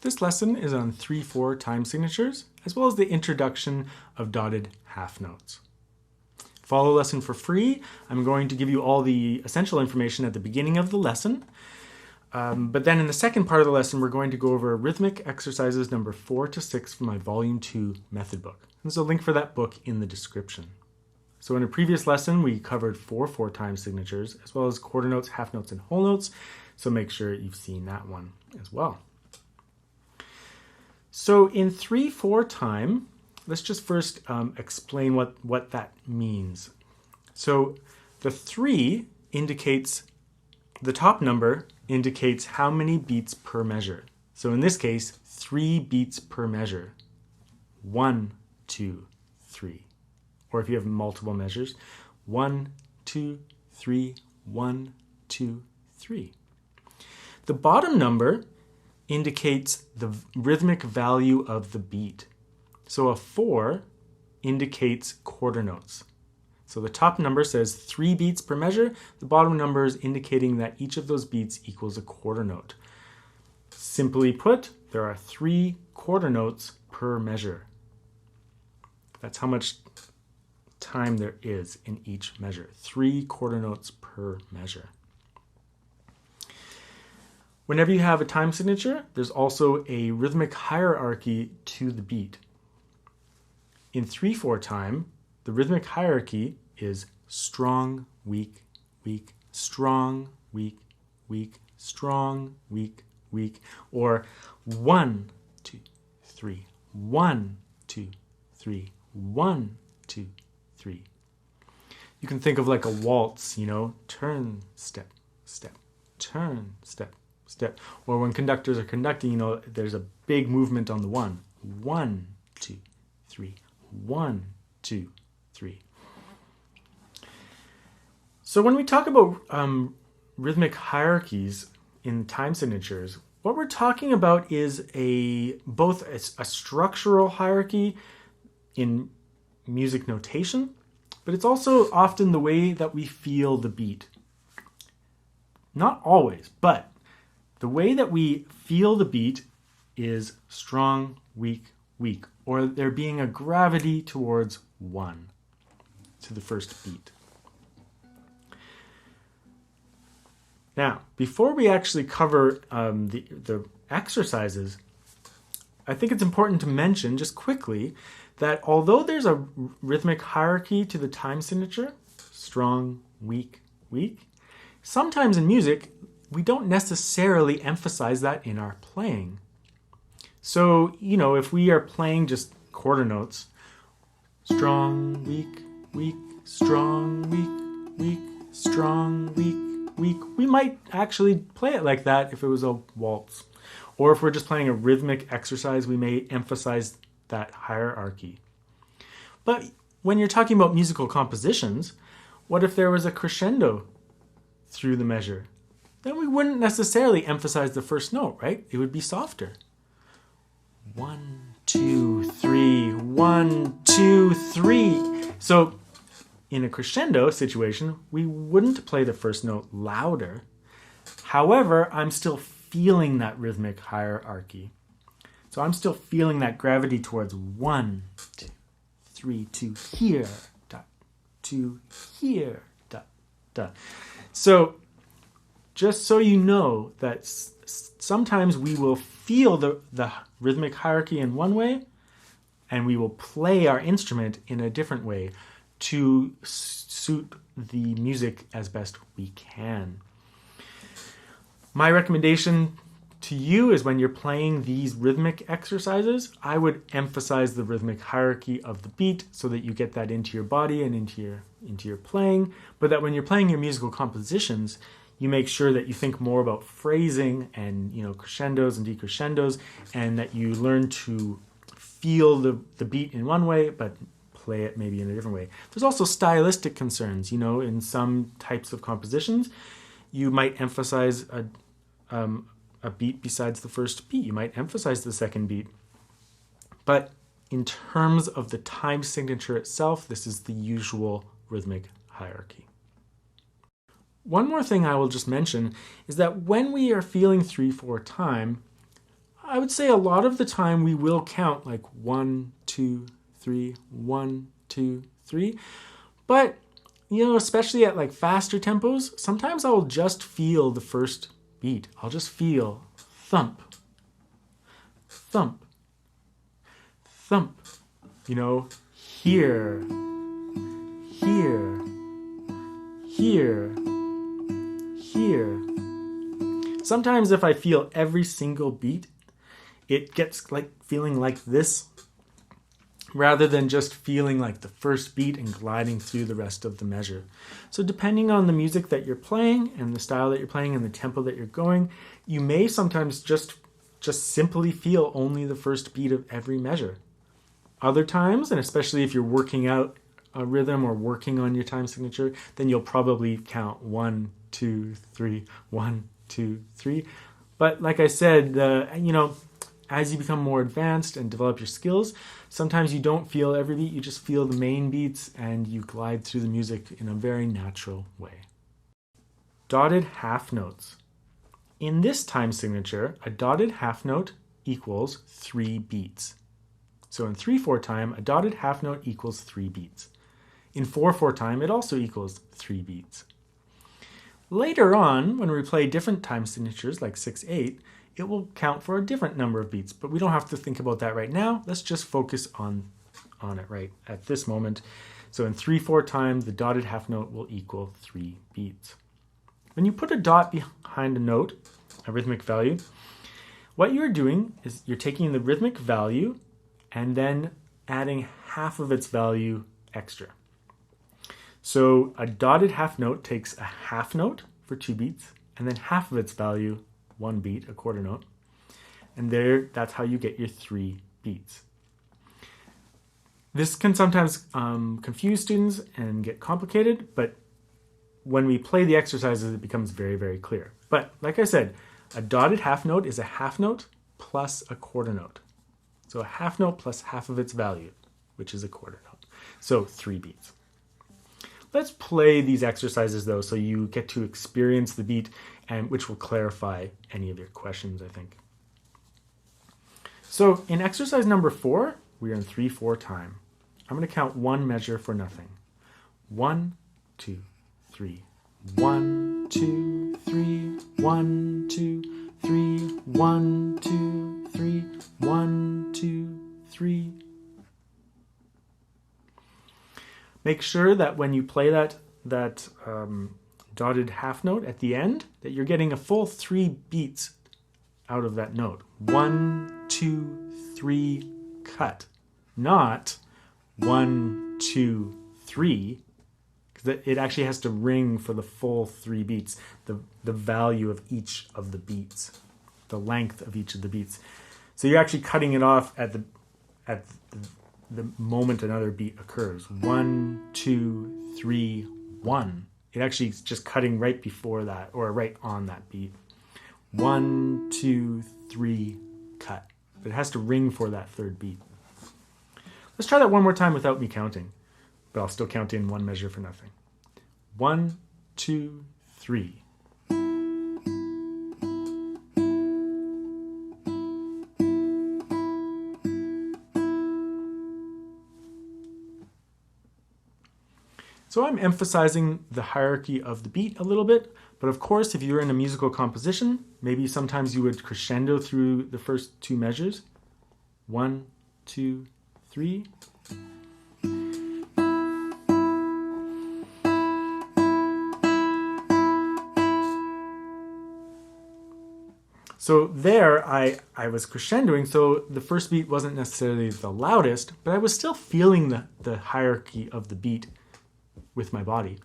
This lesson is on 3/4 time signatures, as well as the introduction of dotted half notes. Follow the lesson for free. I'm going to give you all the essential information at the beginning of the lesson. But then in the second part of the lesson, we're going to go over rhythmic exercises number 4 to 6 from my Volume 2 method book. There's a link for that book in the description. So in a previous lesson, we covered 4/4 time signatures, as well as quarter notes, half notes, and whole notes. So make sure you've seen that one as well. So in 3/4 time, let's just first explain what that means. So the 3 indicates, the top number indicates how many beats per measure. So in this case, 3 beats per measure. 1, 2, 3. Or if you have multiple measures, 1, 2, 3, 1, 2, 3. The bottom number indicates the rhythmic value of the beat. So a 4 indicates quarter notes. So the top number says 3 beats per measure. The bottom number is indicating that each of those beats equals a quarter note. Simply put, there are 3 quarter notes per measure. That's how much time there is in each measure. 3 quarter notes per measure. Whenever you have a time signature, there's also a rhythmic hierarchy to the beat. In 3/4 time, the rhythmic hierarchy is strong, weak, weak, strong, weak, weak, strong, weak, weak, or 1, 2, 3, 1, 2, 3, 1, 2, 3. You can think of like a waltz, turn, step, step, turn, step, step. Or when conductors are conducting, there's a big movement on the 1. 1, 2, 3, 1, 2, 3. So when we talk about rhythmic hierarchies in time signatures, what we're talking about is both a structural hierarchy in music notation, but it's also often the way that we feel the beat. Not always, but the way that we feel the beat is strong, weak, weak, or there being a gravity towards 1 to the first beat. Now, before we actually cover the exercises, I think it's important to mention just quickly that although there's a rhythmic hierarchy to the time signature, strong, weak, weak, sometimes in music, we don't necessarily emphasize that in our playing. So, if we are playing just quarter notes, strong, weak, weak, strong, weak, weak, strong, weak, weak, we might actually play it like that if it was a waltz. Or if we're just playing a rhythmic exercise, we may emphasize that hierarchy. But when you're talking about musical compositions, what if there was a crescendo through the measure? Then we wouldn't necessarily emphasize the first note, right? It would be softer. 1, 2, 3, 1, 2, 3. So in a crescendo situation, we wouldn't play the first note louder. However, I'm still feeling that rhythmic hierarchy. So I'm still feeling that gravity towards 1, 2, 3, to here, dot, to here, dot, dot. So just so you know that sometimes we will feel the rhythmic hierarchy in one way, and we will play our instrument in a different way to suit the music as best we can. My recommendation to you is when you're playing these rhythmic exercises, I would emphasize the rhythmic hierarchy of the beat so that you get that into your body and into your playing, but that when you're playing your musical compositions, you make sure that you think more about phrasing and crescendos and decrescendos, and that you learn to feel the beat in one way, but play it maybe in a different way. There's also stylistic concerns. In some types of compositions, you might emphasize a beat besides the first beat. You might emphasize the second beat. But in terms of the time signature itself, this is the usual rhythmic hierarchy. One more thing I will just mention is that when we are feeling 3/4 time, I would say a lot of the time we will count like 1, 2, 3, 1, 2, 3. But, especially at like faster tempos, sometimes I'll just feel the first beat. I'll just feel thump, thump, thump. Here, here, here, here. Sometimes if I feel every single beat, it gets like feeling like this rather than just feeling like the first beat and gliding through the rest of the measure. So depending on the music that you're playing and the style that you're playing and the tempo that you're going, you may sometimes just simply feel only the first beat of every measure. Other times, and especially if you're working out a rhythm or working on your time signature, then you'll probably count 1, 2, 3, 1, 2, 3. But like I said, as you become more advanced and develop your skills, sometimes you don't feel every beat, you just feel the main beats and you glide through the music in a very natural way. Dotted half notes. In this time signature, a dotted half note equals 3 beats. So in 3/4 time, a dotted half note equals 3 beats. In 4/4 time, it also equals 3 beats. Later on, when we play different time signatures like 6/8, it will count for a different number of beats, but we don't have to think about that right now. Let's just focus on it right at this moment. So in 3/4 time, the dotted half note will equal 3 beats. When you put a dot behind a note, a rhythmic value, what you're doing is you're taking the rhythmic value and then adding half of its value extra. So a dotted half note takes a half note for 2 beats, and then half of its value, 1 beat, a quarter note. And that's how you get your 3 beats. This can sometimes confuse students and get complicated, but when we play the exercises, it becomes very, very clear. But like I said, a dotted half note is a half note plus a quarter note. So a half note plus half of its value, which is a quarter note. So 3 beats. Let's play these exercises though, so you get to experience the beat, and which will clarify any of your questions, I think. So in exercise number 4, we are in 3/4 time. I'm going to count 1 measure for nothing. 1, 2, 3. 1, 2, 3. 1, 2, 3. 1, 2, 3. 1, 2, 3. Make sure that when you play that dotted half note at the end, that you're getting a full 3 beats out of that note. 1, 2, 3, cut. Not 1, 2, 3, because it actually has to ring for the full 3 beats, the value of each of the beats, the length of each of the beats. So you're actually cutting it off at the moment another beat occurs. 1, 2, 3, 1. It actually is just cutting right before that, or right on that beat. 1, 2, 3, cut. But it has to ring for that 3rd beat. Let's try that one more time without me counting, but I'll still count in 1 measure for nothing. 1, 2, 3. So I'm emphasizing the hierarchy of the beat a little bit, but of course, if you're in a musical composition, maybe sometimes you would crescendo through the first 2 measures. 1, 2, 3. So there I was crescendoing, so the first beat wasn't necessarily the loudest, but I was still feeling the hierarchy of the beat with my body.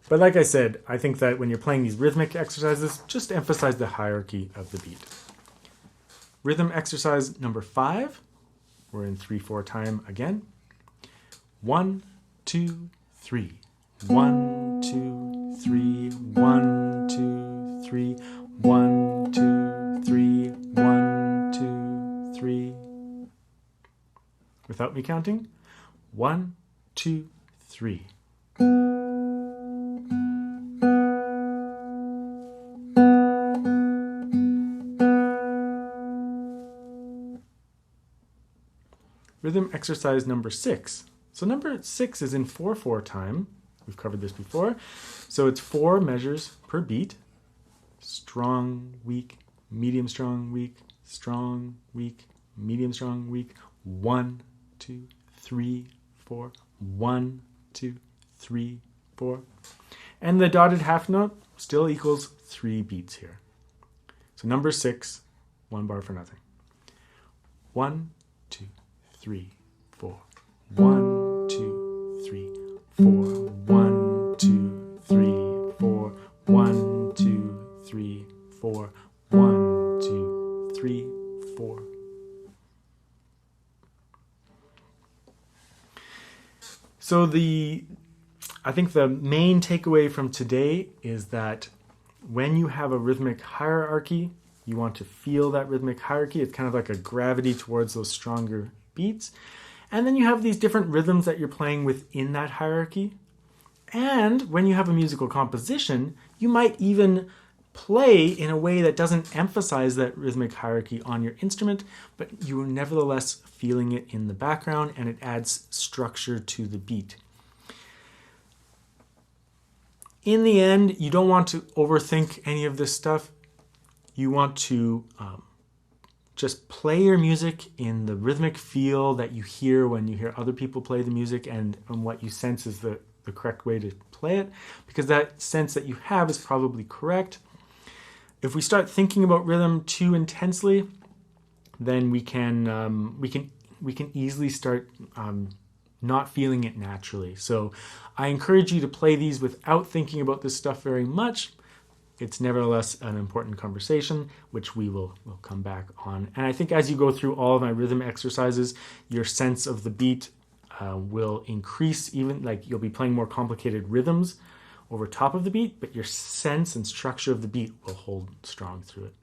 But like I said, I think that when you're playing these rhythmic exercises, just emphasize the hierarchy of the beat. Rhythm exercise number 5. We're in 3/4 time again. 1, 2, 3. 1, 2, 3. 1, 2, 3. 1, 2, 3. 1, 2, 3. Without me counting. 1, 2, 3. rhythm exercise number 6. So number 6 is in 4/4 time. We've covered this before. So it's 4 measures per beat. Strong, weak, medium, strong, weak, strong, weak, medium, strong, weak. 1, 2, 3, 4. 1, 2, 3, 4. And the dotted half note still equals 3 beats here. So number 6, 1 bar for nothing. 1, 2, 3, 4. 1, 2, 3, 4. 1, 2, 3, 4. 1, 2, 3, 4. 1, 2, 3, 4. So I think the main takeaway from today is that when you have a rhythmic hierarchy, you want to feel that rhythmic hierarchy. It's kind of like a gravity towards those stronger beats. And then you have these different rhythms that you're playing within that hierarchy. And when you have a musical composition, you might even play in a way that doesn't emphasize that rhythmic hierarchy on your instrument, but you are nevertheless feeling it in the background, and it adds structure to the beat. In the end, you don't want to overthink any of this stuff. You want to just play your music in the rhythmic feel that you hear when you hear other people play the music, and what you sense is the correct way to play it, because that sense that you have is probably correct. If we start thinking about rhythm too intensely, then we can easily start not feeling it naturally. So I encourage you to play these without thinking about this stuff very much. It's nevertheless an important conversation, which we will come back on. And I think as you go through all of my rhythm exercises, your sense of the beat will increase. Even like you'll be playing more complicated rhythms over top of the beat, but your sense and structure of the beat will hold strong through it.